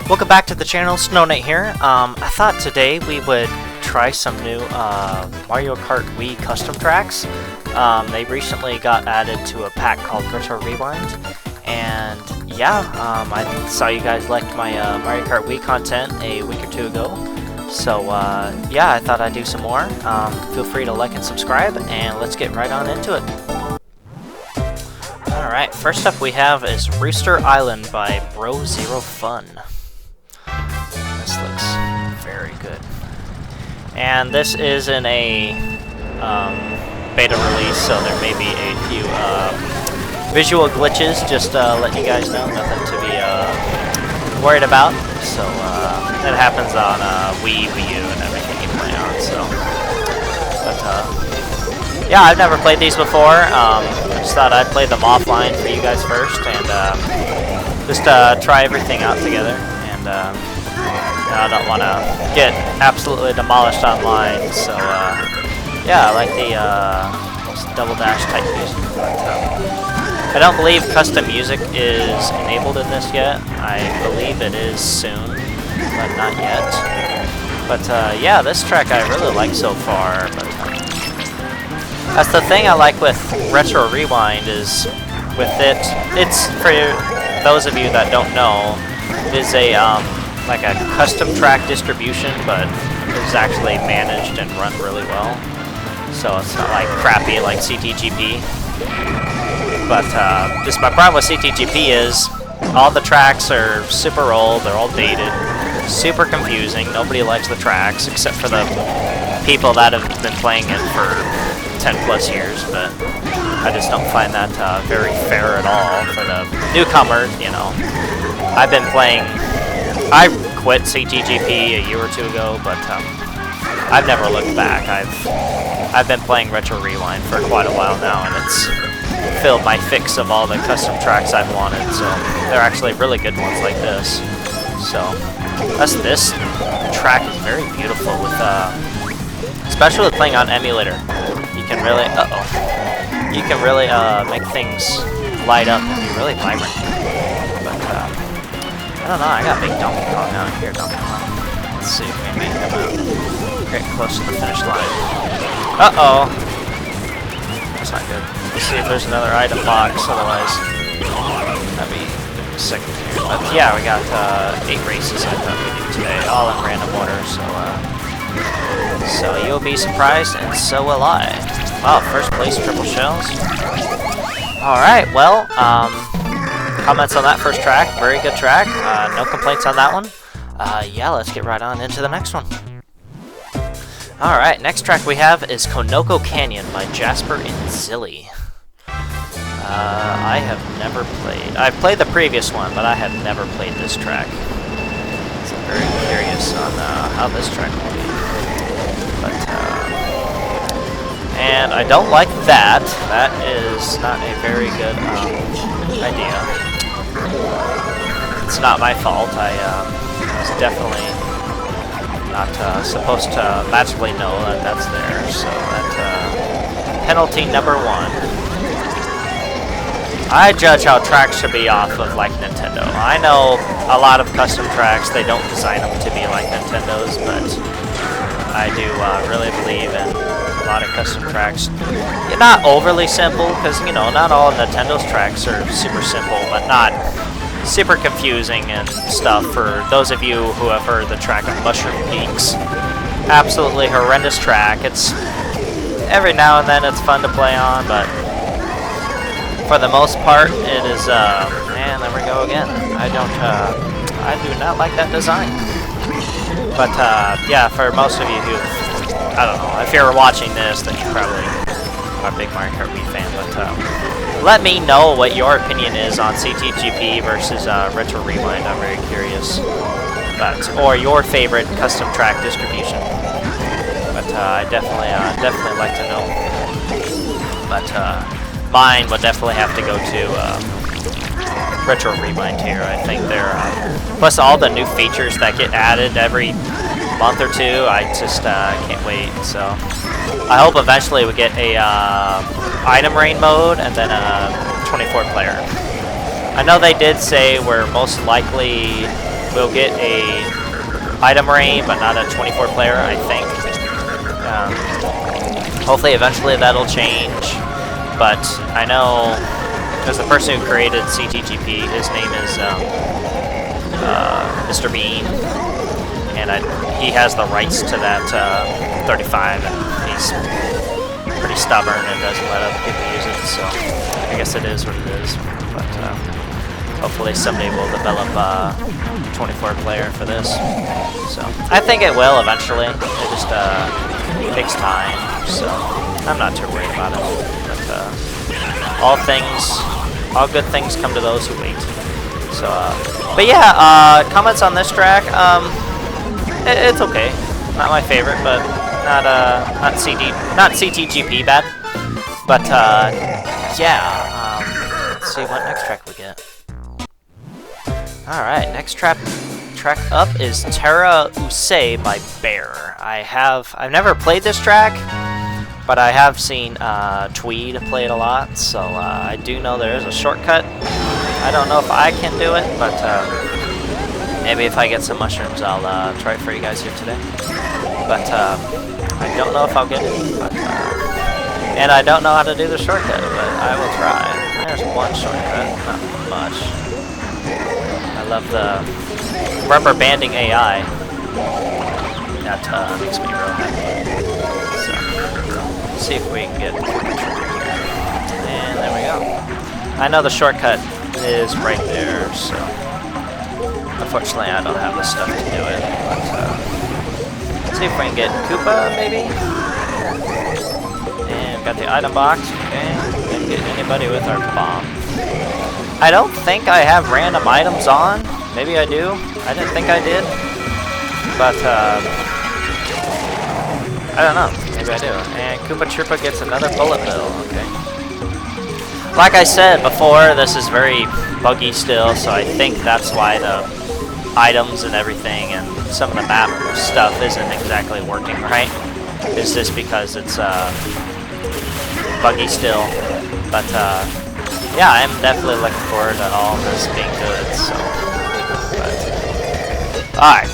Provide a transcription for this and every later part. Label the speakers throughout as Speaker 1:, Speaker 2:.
Speaker 1: Welcome back to the channel, SnowKnight here. I thought today we would try some new Mario Kart Wii custom tracks. They recently got added to a pack called Retro Rewind, and yeah, I saw you guys liked my Mario Kart Wii content a week or two ago, so yeah, I thought I'd do some more. Feel free to like and subscribe, and let's get right on into it. Alright, first up we have is Rooster Island by Bro0fun. This looks very good. And this is in a beta release, so there may be a few visual glitches, just letting you guys know, nothing to be worried about. So it happens on Wii, Wii U, and everything you play on, so. But yeah, I've never played these before. Just thought I'd play them offline for you guys first, and just try everything out together. And I don't want to get absolutely demolished online, so yeah, I like the double dash type music. But, I don't believe custom music is enabled in this yet. I believe it is soon, but not yet. But yeah, this track I really like so far. But that's the thing I like with Retro Rewind is with it. It's for those of you that don't know, it is a like a custom track distribution, but it's actually managed and run really well. So it's not like crappy like CTGP. But just my problem with CTGP is all the tracks are super old, they're all dated, super confusing, nobody likes the tracks except for the people that have been playing it for 10 plus years, but I just don't find that very fair at all for the newcomer, you know. I've been playing, I quit CTGP a year or two ago, but I've never looked back. I've been playing Retro Rewind for quite a while now, and it's filled my fix of all the custom tracks I've wanted, so they're actually really good ones like this. So this track is very beautiful with especially with playing on emulator. You can really you can really make things light up and be really vibrant. But I don't know, I got big Donkey Kong out here, Donkey Kong. Let's see if we make him get close to the finish line. Uh-oh! That's not good. Let's see if there's another item box, otherwise that'd be sick. But yeah, we got 8 races I thought we do today, all in random order, so you'll be surprised, and so will I. Wow, first place triple shells. Alright, well, comments on that first track, very good track, no complaints on that one. Yeah, let's get right on into the next one. Alright, next track we have is Konoko Canyon by Jasper and Zilly. I have never played, I've played the previous one, but I have never played this track. So I'm very curious on how this track will be. But, and I don't like that. That is not a very good idea. It's not my fault. I was definitely not supposed to magically know that that's there. So that penalty number 1. I judge how tracks should be off of like Nintendo. I know a lot of custom tracks, they don't design them to be like Nintendo's, but I do really believe in a lot of custom tracks. Not overly simple, because, you know, not all Nintendo's tracks are super simple, but not super confusing and stuff. For those of you who have heard the track on Mushroom Peaks, absolutely horrendous track. It's every now and then it's fun to play on, but for the most part, it is, man, there we go again. I do not like that design. But, yeah, for most of you who, I don't know, if you're watching this, then you probably are a big Mario Kart Wii fan, but, let me know what your opinion is on CTGP versus, Retro Rewind. I'm very curious. But, or your favorite custom track distribution. But, I definitely like to know. But, mine would definitely have to go to Retro Rewind here. I think they're plus all the new features that get added every month or two. I just can't wait. So I hope eventually we get a item rain mode and then a 24 player. I know they did say we're most likely we'll get a item raid, but not a 24 player, I think. Hopefully eventually that'll change, but I know, because the person who created CTGP, his name is Mr. Bean, and he has the rights to that 35, and he's pretty stubborn and doesn't let other people use it, so I guess it is what it is. But hopefully somebody will develop a 24 player for this. So I think it will eventually. It just takes time, so I'm not too worried about it. But all good things come to those who wait. So, but yeah, comments on this track. It's okay. Not my favorite, but not CTGP bad. But yeah, let's see what next track we get. All right, next track up is Terra Usei by Bear. I've never played this track, but I have seen Tweed play it a lot, so I do know there is a shortcut. I don't know if I can do it, but maybe if I get some mushrooms, I'll try it for you guys here today. But I don't know if I'll get it, but, and I don't know how to do the shortcut, but I will try. There's one shortcut, not much. I love the rubber banding AI. That makes me real happy. So, let's see if we can get it. And there we go. I know the shortcut is right there, so unfortunately I don't have the stuff to do it. But let's see if we can get Koopa, maybe. And we've got the item box. Okay, didn't get anybody with our bomb. I don't think I have random items on. Maybe I do. I didn't think I did. But, I don't know. Maybe I do. And Koopa Troopa gets another bullet bill. Okay. Like I said before, this is very buggy still, so I think that's why the items and everything and some of the map stuff isn't exactly working right. It's just because it's, buggy still. But, yeah, I'm definitely looking forward to all this being good, so. Alright.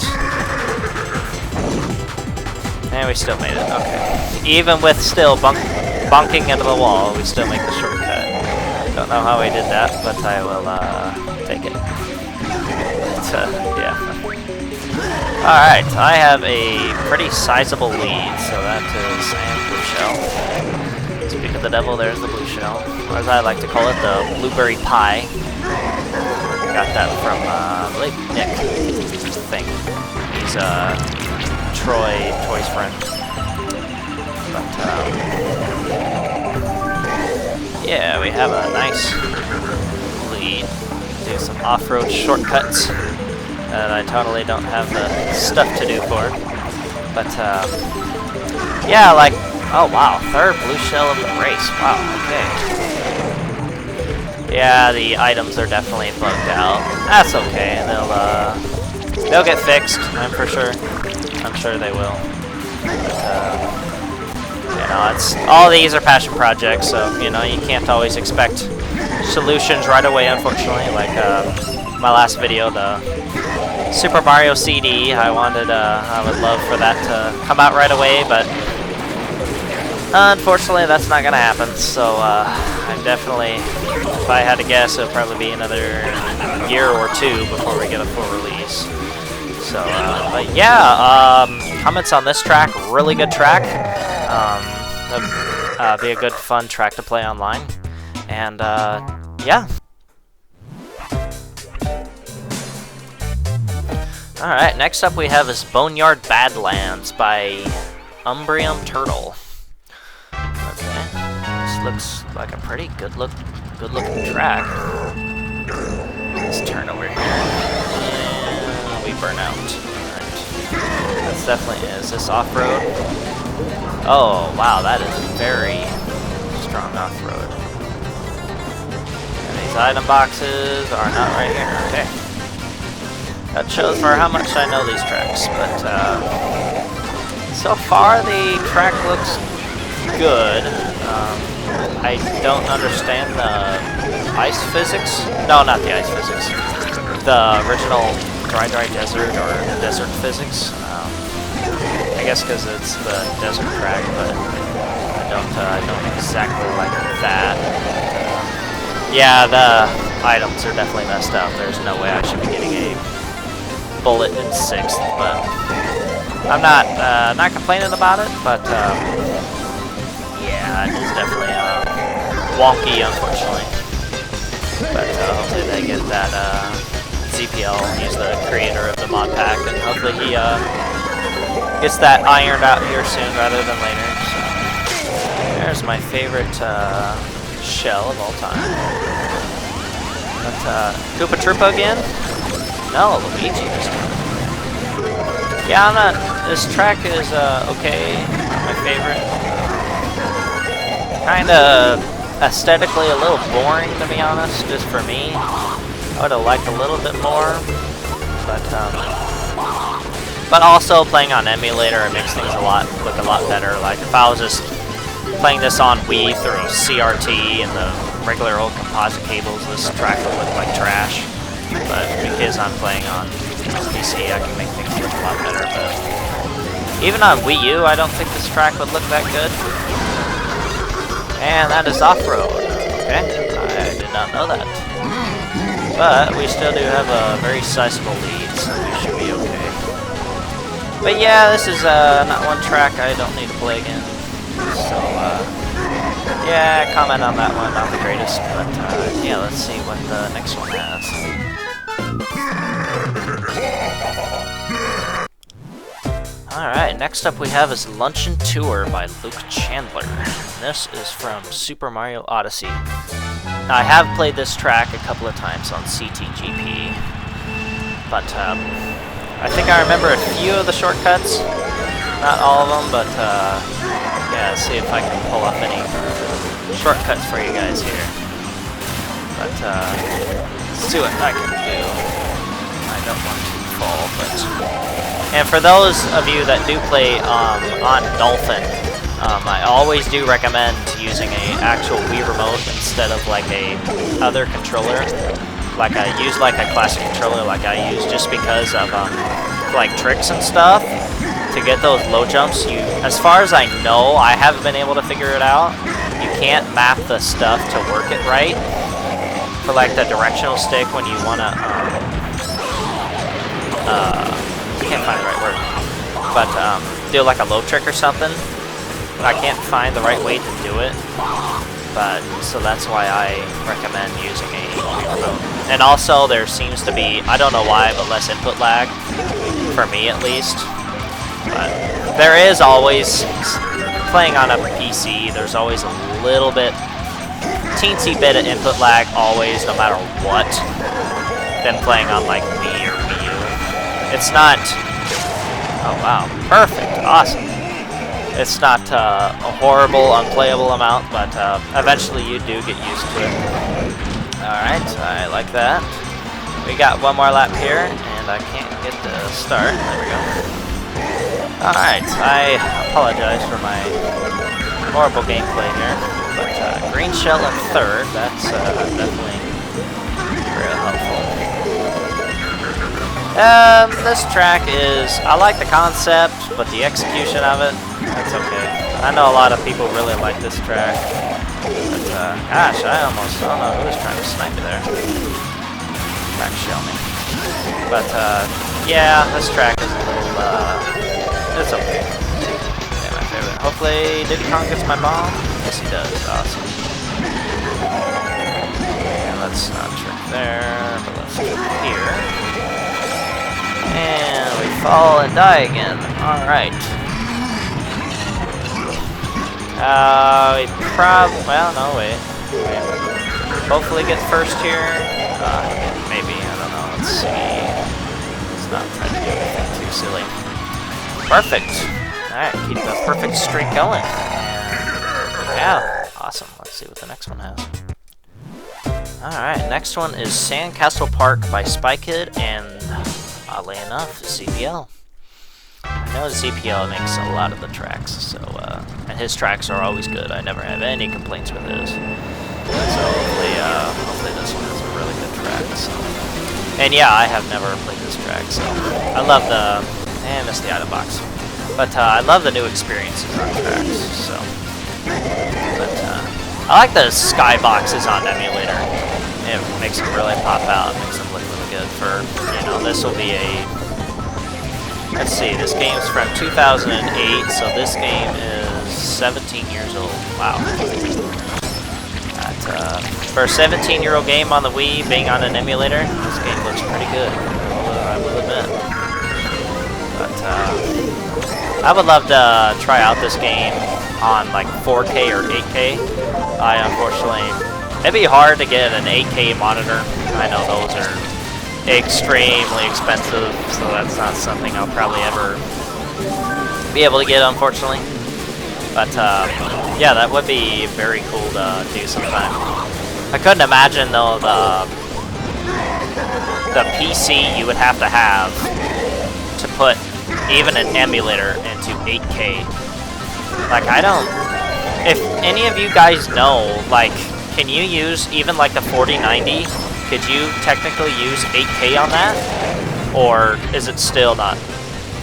Speaker 1: And we still made it, okay. Even with still bonking into the wall, we still make the shortcut. Don't know how we did that, but I will, take it. But, yeah. Alright, I have a pretty sizable lead, so that is blue shell. Speak of the devil, there's the blue shell. Or as I like to call it, the blueberry pie. Got that from, I believe, Nick, I think. He's, Troy's friend. But, yeah, we have a nice lead. Do some off-road shortcuts that I totally don't have the stuff to do for. But, yeah, like, oh wow, third blue shell of the race. Wow, okay. Yeah, the items are definitely bugged out. That's okay. They'll get fixed, I'm sure they will. But, you know, all these are passion projects, so you know you can't always expect solutions right away, unfortunately. Like my last video, the Super Mario CD, I would love for that to come out right away, but unfortunately that's not gonna happen. So I'm definitely, if I had to guess, it'll probably be another year or two before we get a full release. So, but yeah, comments on this track, really good track. Be a good fun track to play online. And yeah. Alright, next up we have is Boneyard Badlands by Umbrium Turtle. Okay, this looks like a pretty good looking track. Let's turn over here. And we burn out. Alright. That's definitely, is this off-road? Oh, wow, that is very strong off-road. And these item boxes are not right here. Okay. That shows for how much I know these tracks, but so far the track looks good. I don't understand the ice physics. No, not the ice physics. The original dry desert or desert physics. I guess because it's the desert track, but I don't exactly like that. Yeah, the items are definitely messed up. There's no way I should be getting a bullet in 6th, but I'm not complaining about it. But yeah, it is definitely wonky, unfortunately. But hopefully they get that ZPL. He's the creator of the mod pack, and hopefully he gets that ironed out here soon rather than later. So there's my favorite shell of all time. But Koopa Troopa again? No, Luigi this time. Yeah, I'm not. This track is okay. Not my favorite. Kinda aesthetically a little boring, to be honest, just for me. I would have liked a little bit more, but also playing on emulator, it makes things look a lot better. Like if I was just playing this on Wii through CRT and the regular old composite cables, this track would look like trash. But because I'm playing on PC, I can make things look a lot better. But even on Wii U, I don't think this track would look that good. And that is off-road. Okay, I did not know that. But we still do have a very sizable lead, so we should be okay. But yeah, this is not one track I don't need to play again. So yeah, comment on that one, not the greatest. But yeah, let's see what the next one has. Alright, next up we have is Luncheon Tour by Luke Chandler. This is from Super Mario Odyssey. Now, I have played this track a couple of times on CTGP, but I think I remember a few of the shortcuts. Not all of them, but yeah, see if I can pull up any shortcuts for you guys here. But let's see what I can do. I don't want to fall, but... And for those of you that do play on Dolphin, I always do recommend using an actual Wii remote instead of like a other controller. Like I use like a classic controller like I use, just because of like tricks and stuff. To get those low jumps, as far as I know, I haven't been able to figure it out. You can't map the stuff to work it right. For like the directional stick when you wanna can't find the right word, but do like a low trick or something. I can't find the right way to do it, but so that's why I recommend using a Wii remote. And also there seems to be, I don't know why, but less input lag, for me at least. But there is always, playing on a PC, there's always a little bit, teensy bit of input lag always, no matter what, than playing on like Wii or Wii U. It's not, oh wow, perfect, awesome. It's not a horrible, unplayable amount, but eventually you do get used to it. Alright, I like that. We got one more lap here, and I can't get the start. There we go. Alright, I apologize for my horrible gameplay here, but green shell in 3rd, that's definitely real helpful. This track is, I like the concept, but the execution of it, that's okay. I know a lot of people really like this track, but gosh, I don't know who was trying to snipe me there. Trying to shell me. But yeah, this track is a little, it's okay. Yeah, my favorite. Hopefully Diddy Kong gets my bomb. Yes, he does. Awesome. And let's not trick there, but let's trick here. And we fall and die again. Alright. Well, no, wait. Hopefully get first here. Maybe, I don't know. Let's see. Let's not try to do anything too silly. Perfect. Alright, keep the perfect streak going. And yeah, awesome. Let's see what the next one has. Alright, next one is Sandcastle Park by Spy Kid and, oddly enough, ZPL. I know ZPL makes a lot of the tracks, so, and his tracks are always good. I never have any complaints with his. So hopefully this one is a really good track. So. And yeah, I have never played this track, so I love the... I missed the item box. But I love the new experiences on tracks, so... But I like the skyboxes on emulator. It makes them really pop out, makes them look really good for, you know, this will be a... Let's see, this game's from 2008, so this game is 17 years old. Wow. For a 17-year-old game on the Wii, being on an emulator, this game looks pretty good, I will admit. But I would love to try out this game on like 4K or 8K. I unfortunately, it'd be hard to get an 8K monitor. I know those are extremely expensive, so that's not something I'll probably ever be able to get, unfortunately. But yeah, that would be very cool to do sometime. I couldn't imagine though the PC you would have to put even an emulator into 8K. Like, I don't... If any of you guys know, like, can you use even like the 4090? Could you technically use 8K on that? Or is it still not?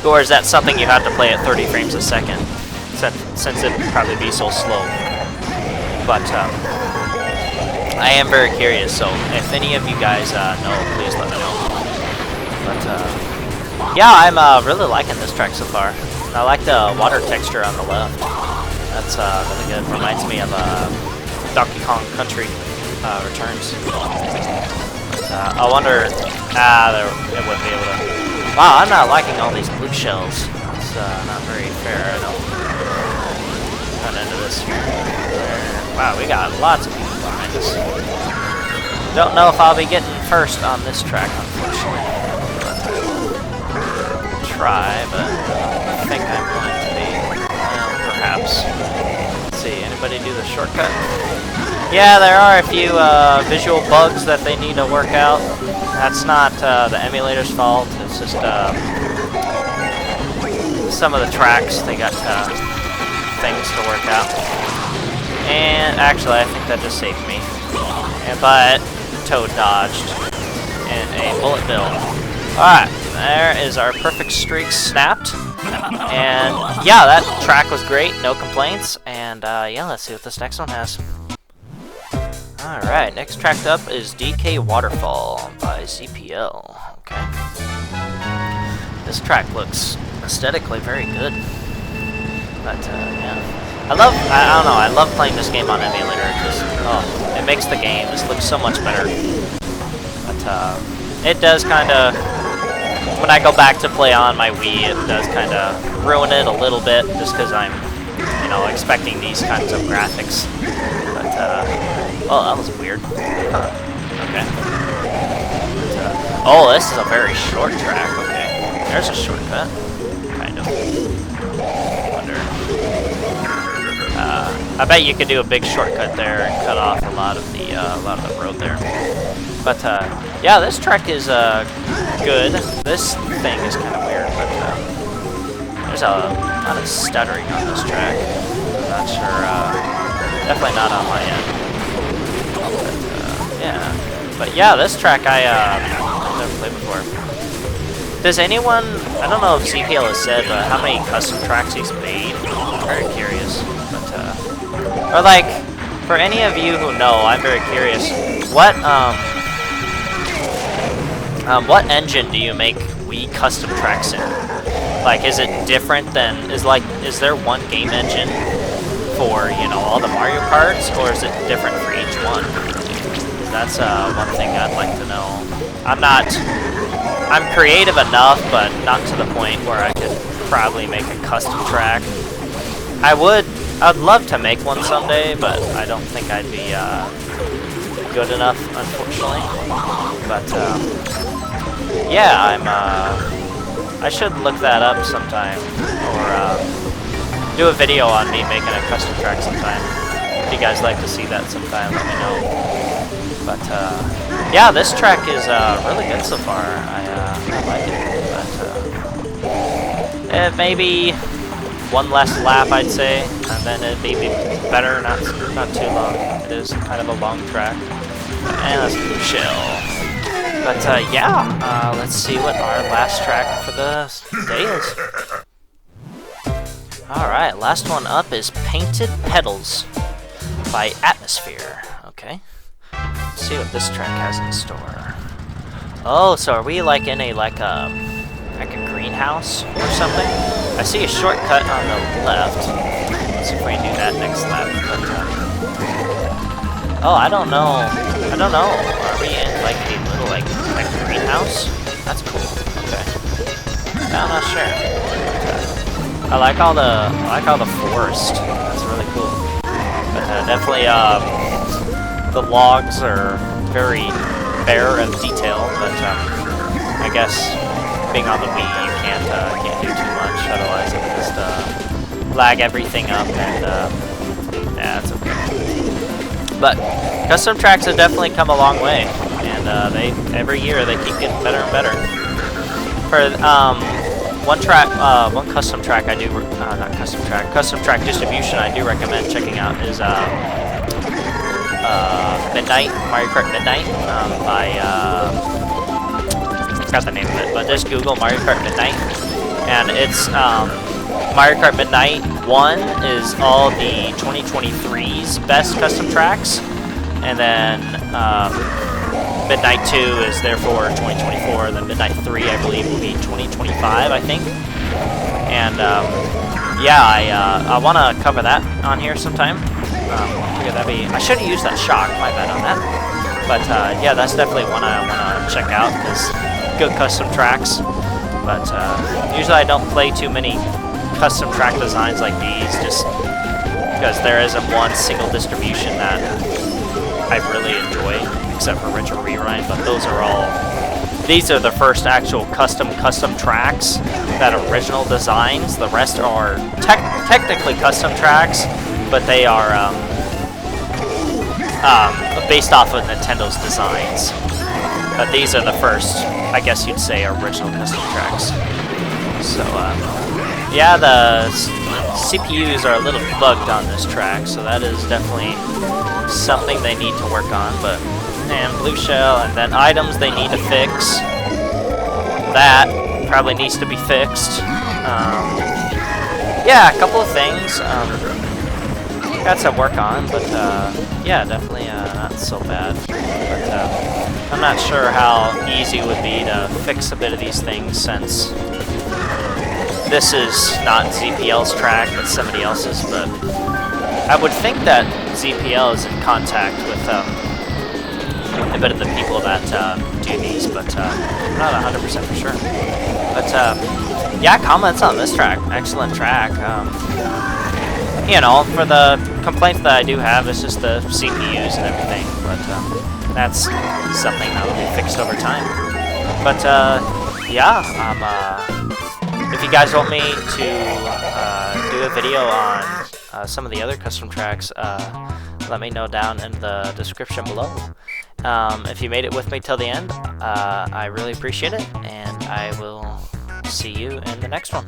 Speaker 1: Or is that something you have to play at 30 frames a second? Since it would probably be so slow. But I am very curious, so if any of you guys know, please let me know. But yeah, I'm really liking this track so far. I like the water texture on the left. That's really good. Reminds me of Donkey Kong Country Returns. But, I wonder... it wouldn't be able to... Wow, I'm not liking all these blue shells. It's not very fair, I don't... Run into this here. Wow, we got lots of people behind us. Don't know if I'll be getting first on this track, unfortunately. But try, but I think I'm going to be. Perhaps. Let's see, anybody do the shortcut? Yeah, there are a few visual bugs that they need to work out. That's not the emulator's fault. It's just some of the tracks they got things to work out. And actually, I think that just saved me. But Toad dodged in a bullet bill. Alright, there is our perfect streak snapped. And yeah, that track was great, no complaints. And yeah, let's see what this next one has. Alright, next track up is DK Waterfall by CPL. Okay. This track looks aesthetically very good. But yeah. I don't know, I love playing this game on emulator. Just, oh, it makes the game just look so much better. But it does kind of, when I go back to play on my Wii, it does kind of ruin it a little bit, just because I'm, you know, expecting these kinds of graphics. But, oh, that was weird. Okay. But, oh, this is a very short track. Okay, there's a shortcut, kind of. I bet you could do a big shortcut there and cut off a lot of the road there. But yeah, this track is good. This thing is kind of weird, but there's a lot of stuttering on this track. I'm not sure. Definitely not on my end. But yeah. But yeah, this track I've never played before. Does anyone? I don't know if CPL has said, but how many custom tracks he's made? I'm very curious. Or like, for any of you who know, I'm very curious. What engine do you make Wii custom tracks in? Like, is it different than is there one game engine for, you know, all the Mario Karts, or is it different for each one? That's one thing I'd like to know. I'm creative enough, but not to the point where I could probably make a custom track. I'd love to make one someday, but I don't think I'd be good enough, unfortunately. But yeah, I should look that up sometime, or do a video on me making a custom track sometime. If you guys like to see that sometime, let me know. But yeah, this track is really good so far. I like it, but maybe one less lap, I'd say, and then it'd be better. Not too long. It is kind of a long track. And that's a blue shell. But yeah, let's see what our last track for the day is. Alright, last one up is Painted Petals by Atmosphere. Okay. Let's see what this track has in store. Oh, so are we like in a like a greenhouse or something? I see a shortcut on the left. Let's see if we can do that next lap. But, oh, I don't know. I don't know. Are we in like a little like greenhouse? That's cool. Okay. No, I'm not sure. I like all the forest. That's really cool. But definitely the logs are very bare of detail. But I guess being on the Wii, you can't do too much. Otherwise, it would just lag everything up. And yeah, it's okay. But custom tracks have definitely come a long way, and every year they keep getting better and better. For one custom track I do, custom track distribution I do recommend checking out is Midnight, Mario Kart Midnight by I forgot the name of it, but just Google Mario Kart Midnight, and it's Mario Kart Midnight 1 is all the 2023's best custom tracks, and then Midnight 2 is therefore 2024, then Midnight 3 I believe will be 2025, I think. And yeah, I want to cover that on here sometime. I should have used that shock, my bad on that. But yeah, that's definitely one I want to check out, because good custom tracks. But usually I don't play too many custom track designs like these, just because there isn't one single distribution that I really enjoy, except for Retro Rewind. But those are all, these are the first actual custom tracks that original designs. The rest are technically custom tracks, but they are based off of Nintendo's designs. But these are the first, I guess you'd say, original custom tracks. So yeah, the CPUs are a little bugged on this track, so that is definitely something they need to work on. But and blue shell, and then items they need to fix. That probably needs to be fixed. Yeah, a couple of things got to work on, but yeah, definitely not so bad. But I'm not sure how easy it would be to fix a bit of these things, since this is not ZPL's track, but somebody else's. But I would think that ZPL is in contact with a bit of the people that do these, but I'm not 100% for sure. But yeah, comments on this track. Excellent track. You know, for the complaints that I do have, it's just the CPUs and everything, but that's something that will be fixed over time. But yeah, if you guys want me to do a video on some of the other custom tracks, let me know down in the description below. If you made it with me till the end, I really appreciate it, and I will see you in the next one.